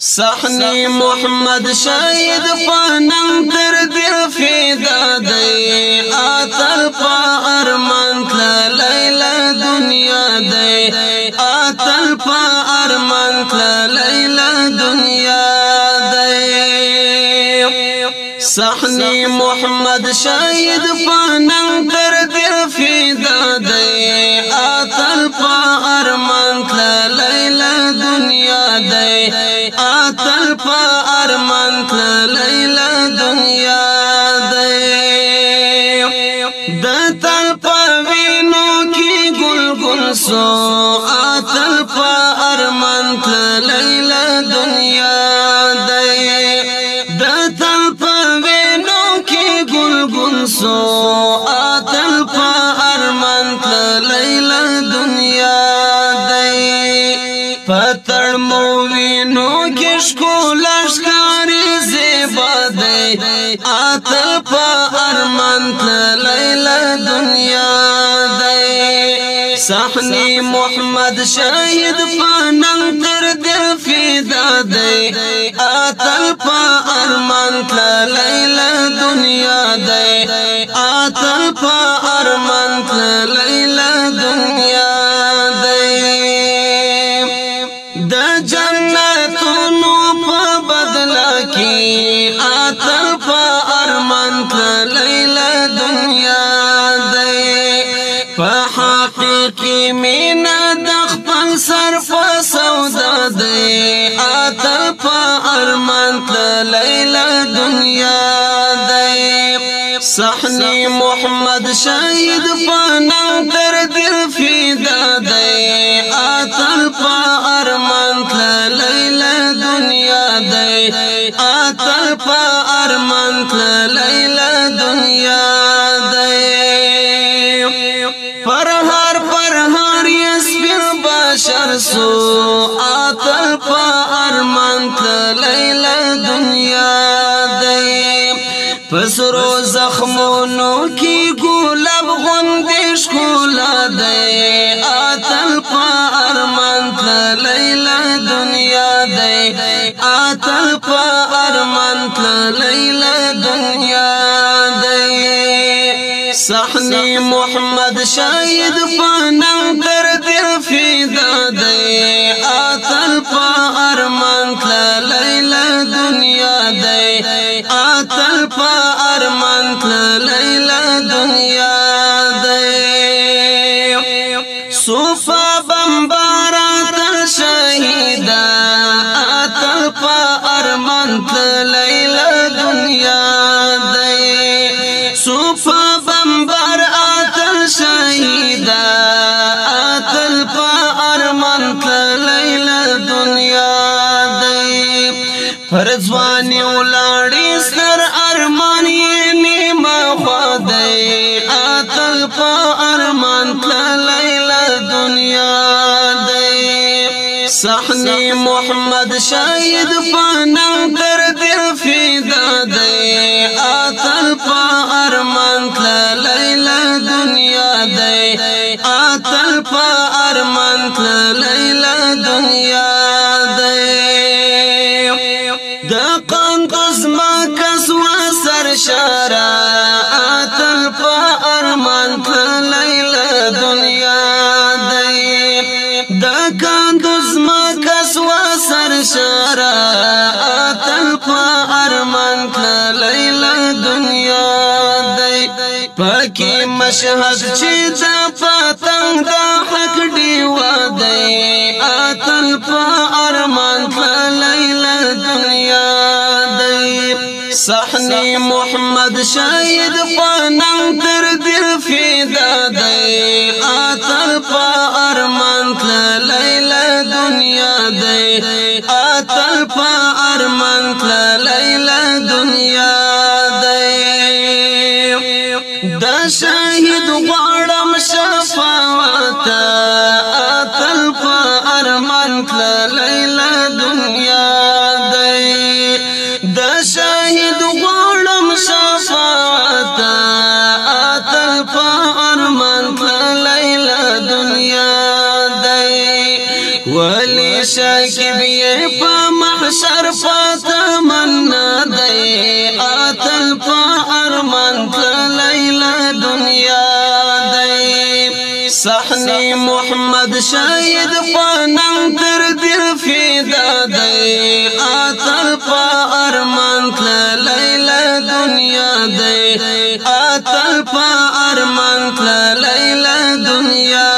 صحنی محمد شاید پانم تر دل فیدا دی آتل پا ارمان تلا لیلا دنیا دی آتل پا ارمان تلا لیلا دنیا دی صحنی محمد شاید پانم تر دل فیدا دی آتل پا ارمان تلا لیلا دنیا دی آتل پا ارمان تلا لیلا دنیا دی دتل پا وینو کی گل گل سو آتل پا ارمان تلا لیلا دنیا دی دتل پا وینو کی گل گل سو آتل پا ارمان تلا لیلا دنیا دی پتر موینو کشکولش کاری زیبا دی آتل پا ارمان تلا لیلا دنیا دی صحنی محمد شاید پانم تر دل فیدا دی آتل پا ارمان تلا لیلا دنیا دی آتل پا ارمان تلا لیلا دنیا آتل پا ارمان تلا لیلا دنیا دی پا حقیقی مینا دخپل سر پا سودا دی آتل پا ارمان تلا لیلا دنیا دی صحنی محمد شاید پانم تر دل فیدا دی آتل پا ارمان تلا لیلا دنیا دی آتل پا ارمان تلا لیلا دنیا دی پرهار یسبر بشر سو آتل پا ارمان تلا لیلا دنیا دی پسرو زخمونو کی گلاب غندش کولا دی آتل پا ارمان تلا لیلا دنیا دی آتل پا ارمان تلا لیلا دنیا دی صحنی محمد شاید پانم تر دل فیدا دی آتل پا ارمان تلا لیلا دنیا دی آتل پا ارمان تلا لیلا دنیا دی صوفا بمبارا تل شهیدا آتل پا ارمان تلا لیلا دنیا دی صوفا بمبار آتل شهیدا آتل پا ارمان تلا لیلا دنیا دی فرزوانی اولاڑی سر ارمان یہ نیمہ خوا دی آتل پا ارمان تلا لیلا دنیا دی صحنی محمد شاید پانم تر دل فیدا دی آتل پا ارمان تلا لیلا دنیا دی آتل پا ارمان تلا لیلا دنیا دی دقن قسمه کسوه سر شارا آتل پا ارمان تلا لیلا دنیا دی دقن قسمه کسوه سر شارا آتل پا ارمان تلا لیلا دنیا دی پاکی مشهد چی دا پاتنگ دا حق دیوا دی آتل پا ارمان تلا لیلا دنیا دی صحنی محمد شاید پانم تر دل فیدا دی آتل پا ارمان تلا لیلا دنیا دی آتل پا ارمان تلا لیلا دنیا دی دا شاهد غوارم شفاوتا آتل پا ارمان تلا لیلا دنیا دی دا شاهد غوارم شفاوتا آتل پا ارمان تلا لیلا دنیا دی ولی شاکب یہ پا محشر صحنی محمد شاید پاننگ تر دل فیدا دی آتل پا ارمان تلا لیلا دنیا دی آتل پا ارمان تلا لیلا دنیا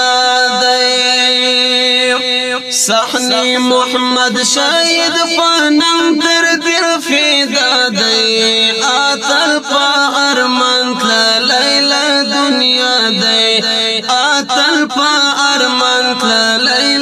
دی صحنی محمد شاید پاننگ تر دل فیدا دی آتل پا ارمان تلا لیلا دنیا دی آتل پا ارمان تلا لیلا